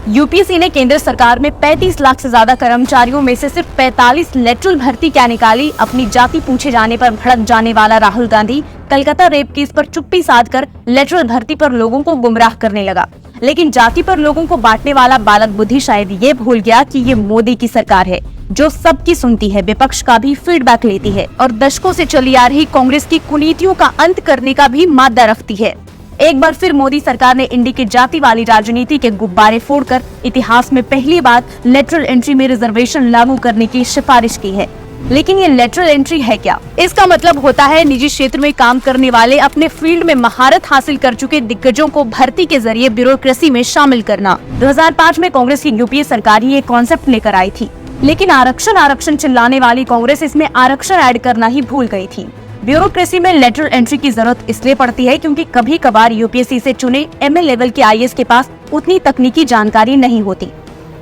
UPSC ने केंद्र सरकार में 35 लाख से ज्यादा कर्मचारियों में से सिर्फ 45 लेटरल भर्ती क्या निकाली। अपनी जाति पूछे जाने पर भड़क जाने वाला राहुल गांधी कलकत्ता रेप केस पर चुप्पी साधकर लेटरल भर्ती पर लोगों को गुमराह करने लगा। लेकिन जाति पर लोगों को बांटने वाला बालक बुद्धि शायद ये भूल गया कि ये मोदी की सरकार है जो सबकी सुनती है, विपक्ष का भी फीडबैक लेती है और दशकों से चली आ रही कांग्रेस की कुनीतियों का अंत करने का भी मादा रखती है। एक बार फिर मोदी सरकार ने इंडी की जाति वाली राजनीति के गुब्बारे फोड़कर इतिहास में पहली बार लेटरल एंट्री में रिजर्वेशन लागू करने की सिफारिश की है। लेकिन ये लेटरल एंट्री है क्या? इसका मतलब होता है निजी क्षेत्र में काम करने वाले अपने फील्ड में महारत हासिल कर चुके दिग्गजों को भर्ती के जरिए ब्यूरोक्रेसी में शामिल करना। 2005 में कांग्रेस की यूपीए सरकार ही ये कॉन्सेप्ट लेकर आई थी, लेकिन आरक्षण चिल्लाने वाली कांग्रेस इसमें आरक्षण ऐड करना ही भूल गई थी। ब्यूरोक्रेसी में लेटरल एंट्री की जरूरत इसलिए पड़ती है क्योंकि कभी कभार यूपीएससी से चुने एमए लेवल के आईएएस के पास उतनी तकनीकी जानकारी नहीं होती।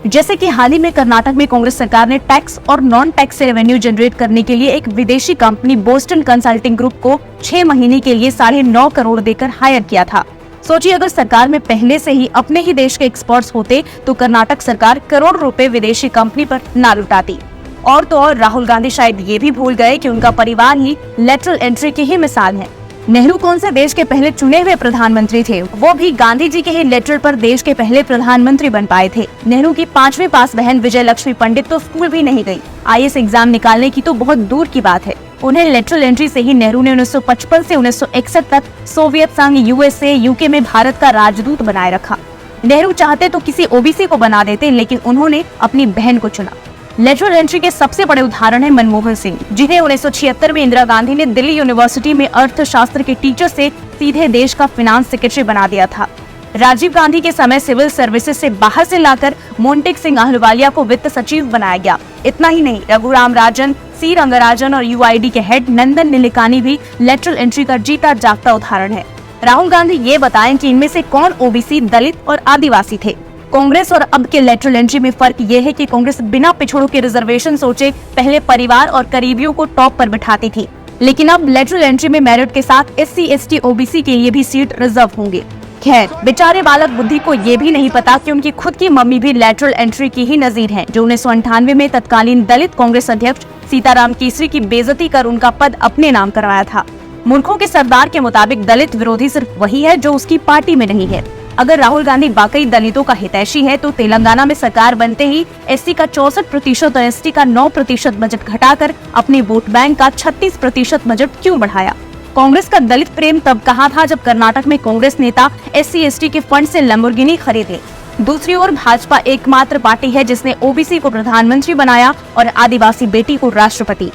जैसे कि हाल ही में कर्नाटक में कांग्रेस सरकार ने टैक्स और नॉन टैक्स से रेवेन्यू जनरेट करने के लिए एक विदेशी कंपनी बोस्टन कंसल्टिंग ग्रुप को 6 महीने के लिए 9.5 करोड़ देकर हायर किया था। सोचिए अगर सरकार में पहले से ही अपने ही देश के एक्सपर्ट्स होते तो कर्नाटक सरकार करोड़ रुपए विदेशी कंपनी पर ना लुटाती। और तो और राहुल गांधी शायद ये भी भूल गए कि उनका परिवार ही लेटरल एंट्री की ही मिसाल है। नेहरू कौन से देश के पहले चुने हुए प्रधानमंत्री थे, वो भी गांधी जी के ही लेटर पर देश के पहले प्रधानमंत्री बन पाए थे। नेहरू की 5वीं पास बहन विजय लक्ष्मी पंडित तो स्कूल भी नहीं गई, आईएएस एग्जाम निकालने की तो बहुत दूर की बात है। उन्हें लेटरल एंट्री से ही नेहरू ने 1955 से 1961 तक सोवियत संघ, यूएसए, यूके में भारत का राजदूत बनाए रखा। नेहरू चाहते तो किसी ओबीसी को बना देते, लेकिन उन्होंने अपनी बहन को चुना। लेटरल एंट्री के सबसे बड़े उदाहरण है मनमोहन सिंह, जिन्हें 1976 में इंदिरा गांधी ने दिल्ली यूनिवर्सिटी में अर्थशास्त्र के टीचर से सीधे देश का फाइनेंस सेक्रेटरी बना दिया था। राजीव गांधी के समय सिविल सर्विसेज से बाहर से लाकर मोंटेक सिंह अहलुवालिया को वित्त सचिव बनाया गया। इतना ही नहीं, रघुराम राजन, सी रंगराजन और यूआईडी के हेड नंदन निलेकानी भी लेटरल एंट्री का जीता जागता उदाहरण है। राहुल गांधी ये बताएं कि इनमें से कौन ओबीसी, दलित और आदिवासी थे। कांग्रेस और अब के लेटरल एंट्री में फर्क ये है कि कांग्रेस बिना पिछड़ों के रिजर्वेशन सोचे पहले परिवार और करीबियों को टॉप पर बिठाती थी, लेकिन अब लेटरल एंट्री में मेरिट के साथ एससी, एसटी, ओबीसी के लिए भी सीट रिजर्व होंगे। खैर, बेचारे बालक बुद्धि को ये भी नहीं पता कि उनकी खुद की मम्मी भी लेटरल एंट्री की ही नजीर हैं, जो 1998 में तत्कालीन दलित कांग्रेस अध्यक्ष सीताराम केसरी की बेइज्जती कर उनका पद अपने नाम करवाया था। मूर्खों के सरदार के मुताबिक दलित विरोधी सिर्फ वही है जो उसकी पार्टी में नहीं है। अगर राहुल गांधी वाकई दलितों का हितैषी है तो तेलंगाना में सरकार बनते ही एससी का 64% और एसटी का 9% बजट घटाकर अपने वोट बैंक का 36% बजट क्यों बढ़ाया? कांग्रेस का दलित प्रेम तब कहाँ था जब कर्नाटक में कांग्रेस नेता एससी एसटी के फंड से लैम्बोर्गिनी खरीदे। दूसरी ओर भाजपा एकमात्र पार्टी है जिसने ओबीसी को प्रधानमंत्री बनाया और आदिवासी बेटी को राष्ट्रपति।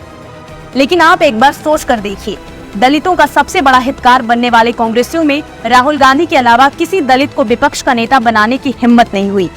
लेकिन आप एक बार सोच कर देखिए, दलितों का सबसे बड़ा हितकार बनने वाले कांग्रेसियों में राहुल गांधी के अलावा किसी दलित को विपक्ष का नेता बनाने की हिम्मत नहीं हुई।